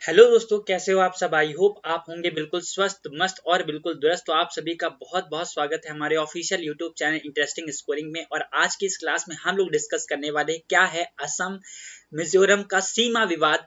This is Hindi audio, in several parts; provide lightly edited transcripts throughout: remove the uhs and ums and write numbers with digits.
हेलो दोस्तों, कैसे हो आप सब। आई होप आप होंगे बिल्कुल स्वस्थ मस्त और बिल्कुल दुरुस्त। तो आप सभी का बहुत बहुत स्वागत है हमारे official YouTube channel interesting scoring में। और आज की इस क्लास में हम लोग डिस्कस करने वाले हैं क्या है असम मिजोरम का सीमा विवाद।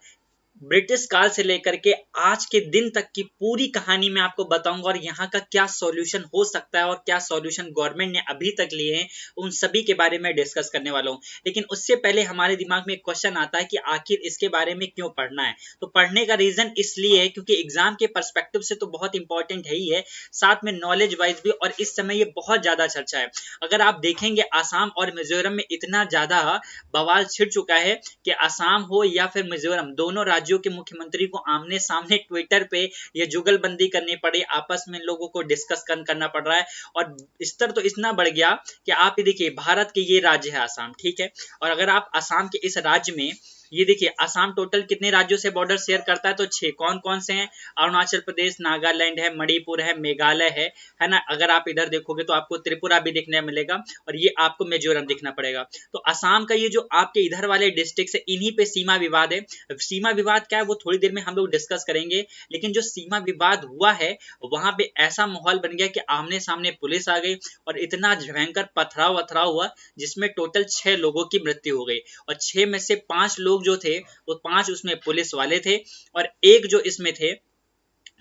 ब्रिटिश काल से लेकर के आज के दिन तक की पूरी कहानी मैं आपको बताऊंगा और यहाँ का क्या सॉल्यूशन हो सकता है और क्या सॉल्यूशन गवर्नमेंट ने अभी तक लिए हैं, उन सभी के बारे में डिस्कस करने वाला हूँ। लेकिन उससे पहले हमारे दिमाग में एक क्वेश्चन आता है कि आखिर इसके बारे में क्यों पढ़ना है। तो पढ़ने का रीजन इसलिए है क्योंकि एग्जाम के पर्सपेक्टिव से तो बहुत इंपॉर्टेंट है ही है, साथ में नॉलेज वाइज भी। और इस समय ये बहुत ज्यादा चर्चा है। अगर आप देखेंगे आसाम और मिजोरम में इतना ज्यादा बवाल छिड़ चुका है कि आसाम हो या फिर मिजोरम, दोनों राज्यों के मुख्यमंत्री को आमने सामने ट्विटर पे ये जुगलबंदी करनी पड़ी, आपस में लोगों को डिस्कस करना पड़ रहा है। और स्तर तो इतना बढ़ गया कि आप ये देखिए, भारत के ये राज्य है आसाम, ठीक है। और अगर आप आसाम के इस राज्य में ये देखिए, आसाम टोटल कितने राज्यों से बॉर्डर शेयर करता है, तो 6। कौन कौन से हैं? अरुणाचल प्रदेश, नागालैंड है, मणिपुर है, मेघालय है ना। अगर आप इधर देखोगे तो आपको त्रिपुरा भी दिखने मिलेगा और ये आपको मिजोरम दिखना पड़ेगा। तो असम का ये जो आपके इधर वाले डिस्ट्रिक्ट है, इन्हीं पे सीमा विवाद है। सीमा विवाद क्या है वो थोड़ी देर में हम लोग डिस्कस करेंगे। लेकिन जो सीमा विवाद हुआ है वहां पे ऐसा माहौल बन गया कि आमने सामने पुलिस आ गई और इतना भयंकर पथराव वथराव हुआ जिसमें टोटल 6 लोगों की मृत्यु हो गई। और 6 में से 5 लोग जो थे वो 5 उसमें पुलिस वाले थे और एक जो इसमें थे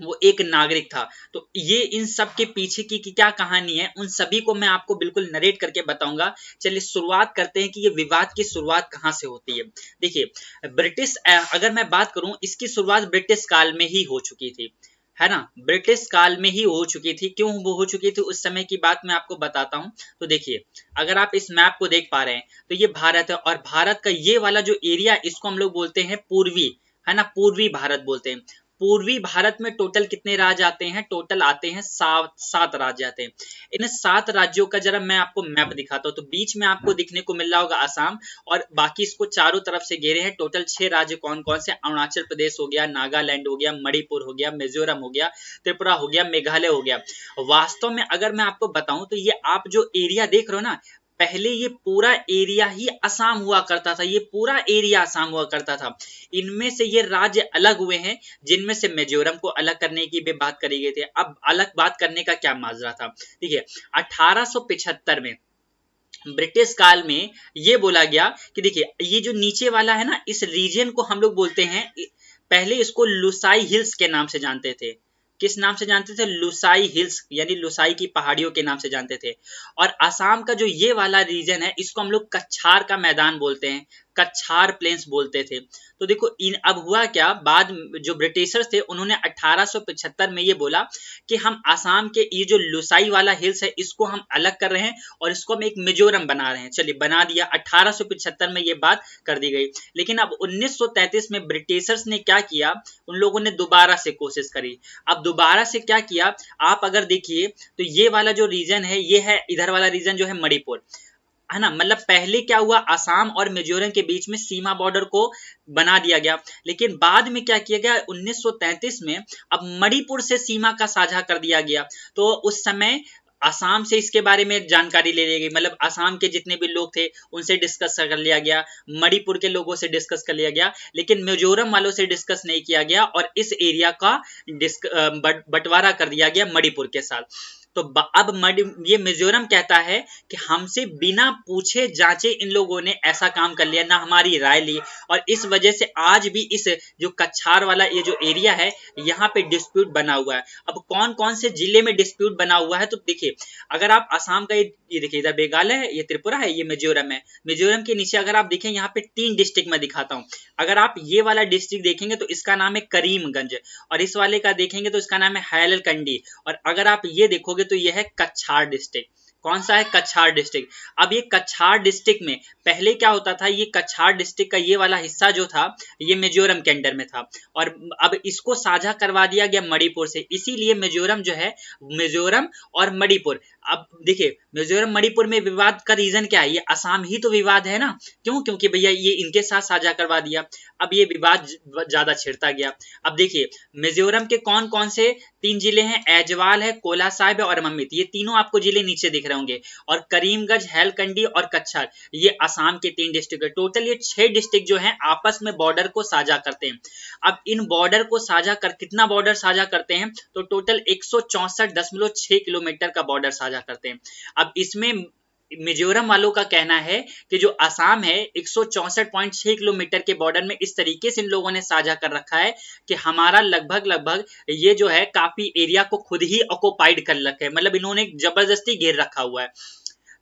वो एक नागरिक था। तो ये इन सब के पीछे की क्या कहानी है, उन सभी को मैं आपको बिल्कुल नरेट करके बताऊंगा। चलिए शुरुआत करते हैं कि ये विवाद की शुरुआत कहां से होती है। देखिए, ब्रिटिश अगर मैं बात करूं, इसकी शुरुआत ब्रिटिश काल में ही हो चुकी थी, है ना। ब्रिटिश काल में ही हो चुकी थी। क्यों वो हो चुकी थी उस समय की बात मैं आपको बताता हूं। तो देखिए, अगर आप इस मैप को देख पा रहे हैं तो ये भारत है और भारत का ये वाला जो एरिया, इसको हम लोग बोलते हैं पूर्वी, है ना, पूर्वी भारत बोलते हैं। पूर्वी भारत में टोटल कितने राज्य आते हैं? टोटल आते हैं 7 राज्य आते हैं। इन 7 राज्यों का जरा मैं आपको मैप दिखाता हूं। तो बीच में आपको दिखने को मिल रहा होगा आसाम, और बाकी इसको चारों तरफ से घेरे हैं। टोटल 6 राज्य कौन कौन से? अरुणाचल प्रदेश हो गया, नागालैंड हो गया, मणिपुर हो गया, मिजोरम हो गया, त्रिपुरा हो गया, मेघालय हो गया। वास्तव में अगर मैं आपको बताऊं तो ये आप जो एरिया देख रहे हो ना, पहले ये पूरा एरिया ही असम हुआ करता था। ये पूरा एरिया असम हुआ करता था। इनमें से ये राज्य अलग हुए हैं, जिनमें से मिजोरम को अलग करने की भी बात करी गई थी। अब अलग बात करने का क्या माजरा था? देखिए, 1875 में ब्रिटिश काल में ये बोला गया कि देखिए, ये जो नीचे वाला है ना, इस रीजन को हम लोग बोलते हैं, पहले इसको लुसाई हिल्स के नाम से जानते थे। किस नाम से जानते थे? लुसाई हिल्स, यानी लुसाई की पहाड़ियों के नाम से जानते थे। और असम का जो ये वाला रीजन है, इसको हम लोग कछार का मैदान बोलते हैं, कछार प्लेन्स बोलते थे। तो देखो, इन अब हुआ क्या, बाद जो ब्रिटिशर्स थे उन्होंने 1875 में ये बोला कि हम आसाम के ये जो लुसाई वाला हिल्स है इसको हम अलग कर रहे हैं और इसको हम एक मिजोरम बना रहे हैं। चलिए, बना दिया। 1875 में ये बात कर दी गई। लेकिन अब 1933 में ब्रिटिशर्स ने क्या किया, उन लोगों ने दोबारा से कोशिश करी। अब दोबारा से क्या किया, आप अगर देखिए तो ये वाला जो रीजन है, ये है इधर वाला रीजन जो है मणिपुर, है ना। मतलब पहले क्या हुआ, असम और मिजोरम के बीच में सीमा बॉर्डर को बना दिया गया। लेकिन बाद में क्या किया गया, 1933 में अब मणिपुर से सीमा का साझा कर दिया गया। तो उस समय असम से इसके बारे में जानकारी ले ली गई। मतलब असम के जितने भी लोग थे उनसे डिस्कस कर लिया गया, मणिपुर के लोगों से डिस्कस कर लिया गया, लेकिन मिजोरम वालों से डिस्कस नहीं किया गया और इस एरिया का बंटवारा कर दिया गया मणिपुर के साथ। तो अब ये मिजोरम कहता है कि हमसे बिना पूछे जांचे इन लोगों ने ऐसा काम कर लिया, ना हमारी राय ली। और इस वजह से आज भी इस जो कछार वाला ये जो एरिया है, यहाँ पे डिस्प्यूट बना हुआ है। अब कौन कौन से जिले में डिस्प्यूट बना हुआ है, तो देखिए, अगर आप असम का ये देखिए, इधर मेघालय है, ये त्रिपुरा है, ये मिजोरम है। मिजोरम के नीचे अगर आप देखें, यहाँ पे 3 डिस्ट्रिक्ट में दिखाता हूँ। अगर आप ये वाला डिस्ट्रिक्ट देखेंगे तो इसका नाम है करीमगंज, और इस वाले का देखेंगे तो इसका नाम है हैलकंडी, और अगर आप ये देखोगे तो ये है कछार डिस्ट्रिक्ट। कौन सा है? कछार डिस्ट्रिक्ट। अब ये कछार डिस्ट्रिक्ट में पहले क्या होता था, ये कछार डिस्ट्रिक्ट का ये वाला हिस्सा जो था ये मिजोरम के अंडर में था, और अब इसको साझा करवा दिया गया मणिपुर से। इसीलिए मिजोरम जो है, मिजोरम और मणिपुर, अब देखिए, मिजोरम मणिपुर में विवाद का रीजन क्या है? ये असम ही तो विवाद है ना। क्यों? क्योंकि भैया ये इनके साथ साझा करवा दिया। अब ये विवाद ज्यादा छिड़ता गया। अब देखिए, मिजोरम के कौन कौन से तीन जिले हैं, ऐजवाल है, कोला साहिब है और ममित। ये तीनों आपको जिले नीचे दिख रहे होंगे। और करीमगंज, हैलकंडी और कच्छर ये असम के 3 डिस्ट्रिक्ट है। टोटल ये 6 डिस्ट्रिक्ट जो हैं आपस में बॉर्डर को साझा करते हैं। अब इन बॉर्डर को साझा कर कितना बॉर्डर साझा करते हैं, तो टोटल 164.6 किलोमीटर का बॉर्डर साझा करते हैं। अब इसमें मिजोरम वालों का कहना है कि जो असम है 164.6 किलोमीटर के बॉर्डर में इस तरीके से इन लोगों ने साझा कर रखा है कि हमारा लगभग लगभग ये जो है काफी एरिया को खुद ही ऑक्युपाइड कर रखा है, मतलब इन्होंने जबरदस्ती घेर रखा हुआ है।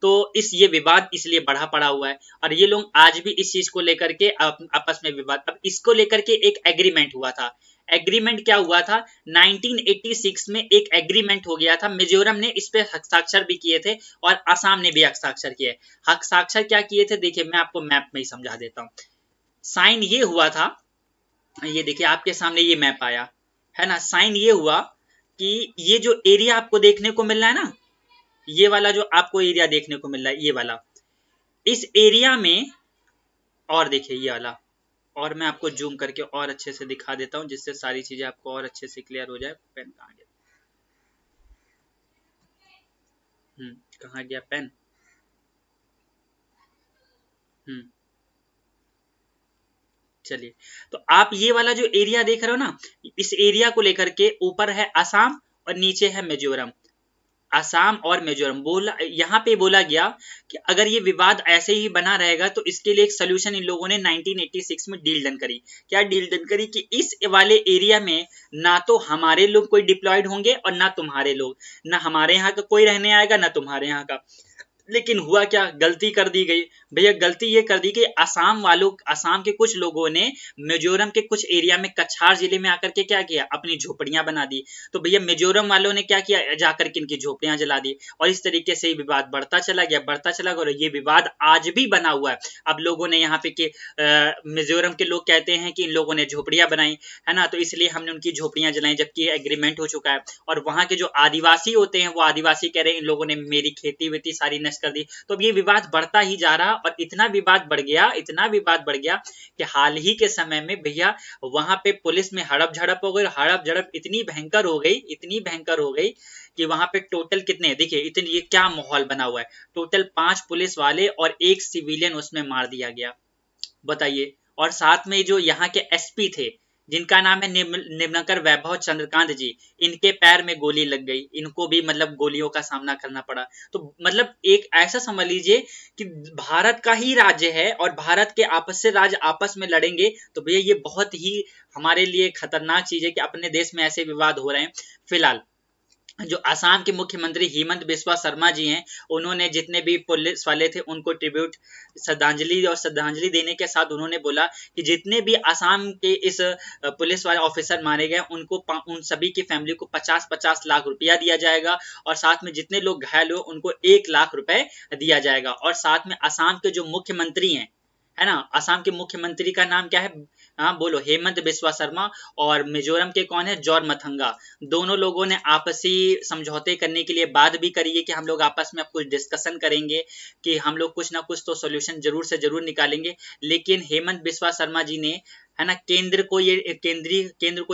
तो ये विवाद इसलिए बढ़ा पड़ा हुआ है और ये लोग आज भी इस चीज को लेकर के आपस में विवाद। अब इसको लेकर के एक एग्रीमेंट हुआ था। एग्रीमेंट क्या हुआ था, 1986 में एक एग्रीमेंट हो गया था। मिजोरम ने इस पे हस्ताक्षर भी किए थे और असम ने भी हस्ताक्षर किए। हस्ताक्षर क्या किए थे, देखिए मैं आपको मैप में ही समझा देता हूँ। साइन ये हुआ था, ये देखिए आपके सामने ये मैप आया है ना। साइन ये हुआ कि ये जो एरिया आपको देखने को मिल रहा है ना, ये वाला जो आपको एरिया देखने को मिल रहा है, ये वाला, इस एरिया में, और देखिए ये वाला, और मैं आपको जूम करके और अच्छे से दिखा देता हूं जिससे सारी चीजें आपको और अच्छे से क्लियर हो जाए। पेन कहाँ गया, कहाँ गया पेन। हम्म चलिए, तो आप ये वाला जो एरिया देख रहे हो ना, इस एरिया को लेकर के ऊपर है असम और नीचे है मिजोरम। असम और मिजोरम बोला, यहाँ पे बोला गया कि अगर ये विवाद ऐसे ही बना रहेगा तो इसके लिए एक सोल्यूशन इन लोगों ने 1986 में डील डन करी। क्या डील डन करी कि इस वाले एरिया में ना तो हमारे लोग कोई डिप्लॉयड होंगे और ना तुम्हारे लोग, ना हमारे यहाँ का कोई रहने आएगा ना तुम्हारे यहाँ का। लेकिन हुआ क्या, गलती कर दी गई भैया। गलती ये कर दी कि असम के कुछ लोगों ने मिजोरम के कुछ एरिया में कछार जिले में आकर के क्या किया, अपनी झोपड़ियां बना दी। तो भैया मिजोरम वालों ने क्या किया, जाकर के इनकी झोपड़ियां जला दी और इस तरीके से विवाद बढ़ता चला गया, बढ़ता चला गया और ये विवाद आज भी बना हुआ है। अब लोगों ने यहाँ पे के मिजोरम के लोग कहते हैं कि इन लोगों ने झोपड़ियां बनाई है ना, तो इसलिए हमने उनकी झोपड़ियां जलाई, जबकि एग्रीमेंट हो चुका है। और वहां के जो आदिवासी होते हैं वो आदिवासी कह रहे हैं इन लोगों ने मेरी खेती वेती सारी नष्ट कर दी। तो अब ये विवाद बढ़ता ही जा रहा और इतना विवाद बढ़ गया, इतना विवाद बढ़ गया कि हाल ही के समय में भैया वहां पे पुलिस में हड़प झड़प हो गई। हड़प झड़प इतनी भयंकर हो गई, इतनी भयंकर हो गई कि वहां पे टोटल कितने, देखिए इतनी, ये क्या माहौल बना हुआ है, टोटल 5 पुलिस वाले और 1 सिविलियन उसमें मार दिया गया, बताइए। और साथ में जो यहाँ के एसपी थे जिनका नाम है निम्नकर वैभव चंद्रकांत जी, इनके पैर में गोली लग गई, इनको भी मतलब गोलियों का सामना करना पड़ा। तो मतलब एक ऐसा समझ लीजिए कि भारत का ही राज्य है और भारत के आपस से राज्य आपस में लड़ेंगे, तो भैया ये बहुत ही हमारे लिए खतरनाक चीज है कि अपने देश में ऐसे विवाद हो रहे हैं। फिलहाल जो असम के मुख्यमंत्री हेमंत बिस्वा शर्मा जी हैं, उन्होंने जितने भी पुलिस वाले थे उनको ट्रिब्यूट, श्रद्धांजलि देने के साथ उन्होंने बोला कि जितने भी असम के इस पुलिस वाले ऑफिसर मारे गए उनको, उन सभी की फैमिली को 50-50 लाख रुपया दिया जाएगा और साथ में जितने लोग घायल हो उनको 1 लाख रुपए दिया जाएगा। और साथ में असम के जो मुख्यमंत्री हैं, है ना, असम के मुख्यमंत्री का नाम क्या है, हाँ बोलो, हेमंत बिस्वा शर्मा। और मिजोरम के कौन है, जोरमथंगा। दोनों लोगों ने आपसी समझौते करने के लिए बात भी करी है कि हम लोग आपस में अब कुछ डिस्कशन करेंगे कि हम लोग कुछ ना कुछ तो सोल्यूशन जरूर से जरूर निकालेंगे। लेकिन हेमंत बिस्वा शर्मा जी ने, है ना, केंद्र को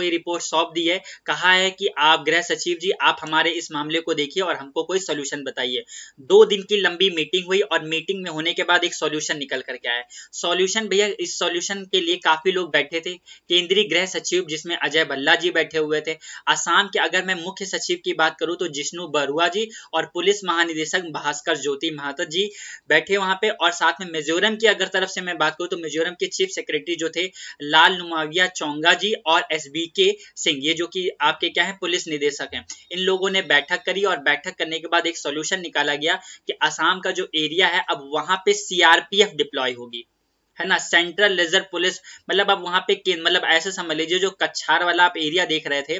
ये रिपोर्ट सौंप दी है। कहा है कि आप गृह सचिव जी, आप हमारे इस मामले को देखिए और हमको कोई सोल्यूशन बताइए। 2 दिन की लंबी मीटिंग हुई और मीटिंग में होने के बाद एक सोल्यूशन निकल करके आया। सोल्यूशन भैया, इस सोल्यूशन के लिए काफी लोग बैठे थे। केंद्रीय गृह सचिव जिसमें अजय भल्ला जी बैठे हुए थे। असम के अगर मैं मुख्य सचिव की बात करूं तो जिष्णु बरुआ जी और पुलिस महानिदेशक भास्कर ज्योति महातो जी बैठे वहां पे। और साथ में मिजोरम की अगर तरफ से मैं बात करूं तो मिजोरम के चीफ सेक्रेटरी जो थे लाल नुमाविया चोंगा जी और SBK सिंह, ये जो कि आपके क्या है, पुलिस निदेशक हैं, इन लोगों ने बैठक करी और बैठक करने के बाद एक सॉल्यूशन निकाला गया कि असम का जो एरिया है अब वहां पे CRPF डिप्लॉय होगी, है ना, सेंट्रल रिजर्व पुलिस। मतलब अब वहां पे मतलब ऐसे समझ लीजिए जो कछार वाला आप एरिया देख रहे थे,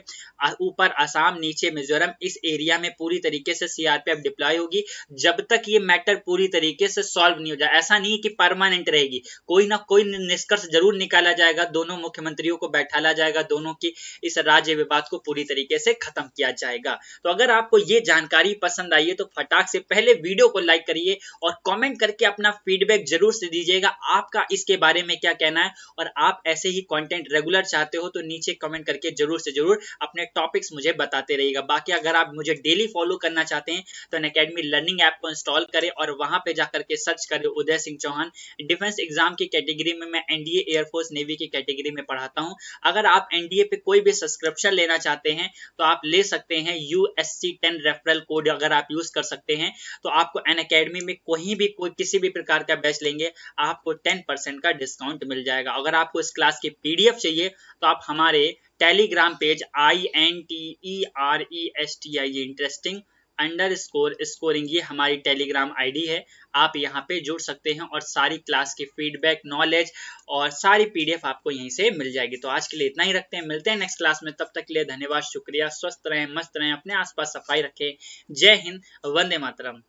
ऊपर असम नीचे मिजोरम, इस एरिया में पूरी तरीके से CRPF डिप्लॉय होगी जब तक ये मैटर पूरी तरीके से सॉल्व नहीं हो जाए। ऐसा नहीं कि परमानेंट रहेगी, कोई ना कोई निष्कर्ष जरूर निकाला जाएगा, दोनों मुख्यमंत्रियों को बैठाला जाएगा, दोनों की इस राज्य विवाद को पूरी तरीके से खत्म किया जाएगा। तो अगर आपको ये जानकारी पसंद आई है तो फटाक से पहले वीडियो को लाइक करिए और कमेंट करके अपना फीडबैक जरूर से दीजिएगा। आपका आपका इसके बारे में क्या कहना है, और आप ऐसे ही कंटेंट रेगुलर चाहते हो तो नीचे कमेंट करके जरूर से जरूर अपने टॉपिक्स मुझे बताते रहिएगा। बाकी अगर आप मुझे डेली फॉलो करना चाहते हैं तो अनअकैडमी लर्निंग ऐप को इंस्टॉल करें और वहां पे जाकर के सर्च करें उदय सिंह चौहान। डिफेंस एग्जाम की कैटेगरी में मैं एनडीए, एयरफोर्स, नेवी की कैटेगरी में पढ़ाता हूं। अगर आप एनडीए पे कोई भी सब्सक्रिप्शन लेना चाहते हैं तो आप ले सकते हैं। USC10 रेफरल कोड अगर आप यूज कर सकते हैं तो आपको अनअकैडमी में कोई किसी भी प्रकार का बैच लेंगे आपको 10% का डिस्काउंट मिल जाएगा। अगर आपको इस क्लास की PDF चाहिए तो आप हमारे Telegram page INTERESTI interesting underscore scoring, ये हमारी टेलीग्राम आईडी है, आप यहाँ पे जुड़ सकते हैं और सारी क्लास की फीडबैक, नॉलेज और सारी PDF आपको यहीं से मिल जाएगी। तो आज के लिए इतना ही रखते हैं, मिलते हैं नेक्स्ट क्लास में, तब तक के लिए धन्यवाद, शुक्रिया, स्वस्थ रहें, मस्त रहें, अपने आसपास सफाई रखें। जय हिंद, वंदे मातरम।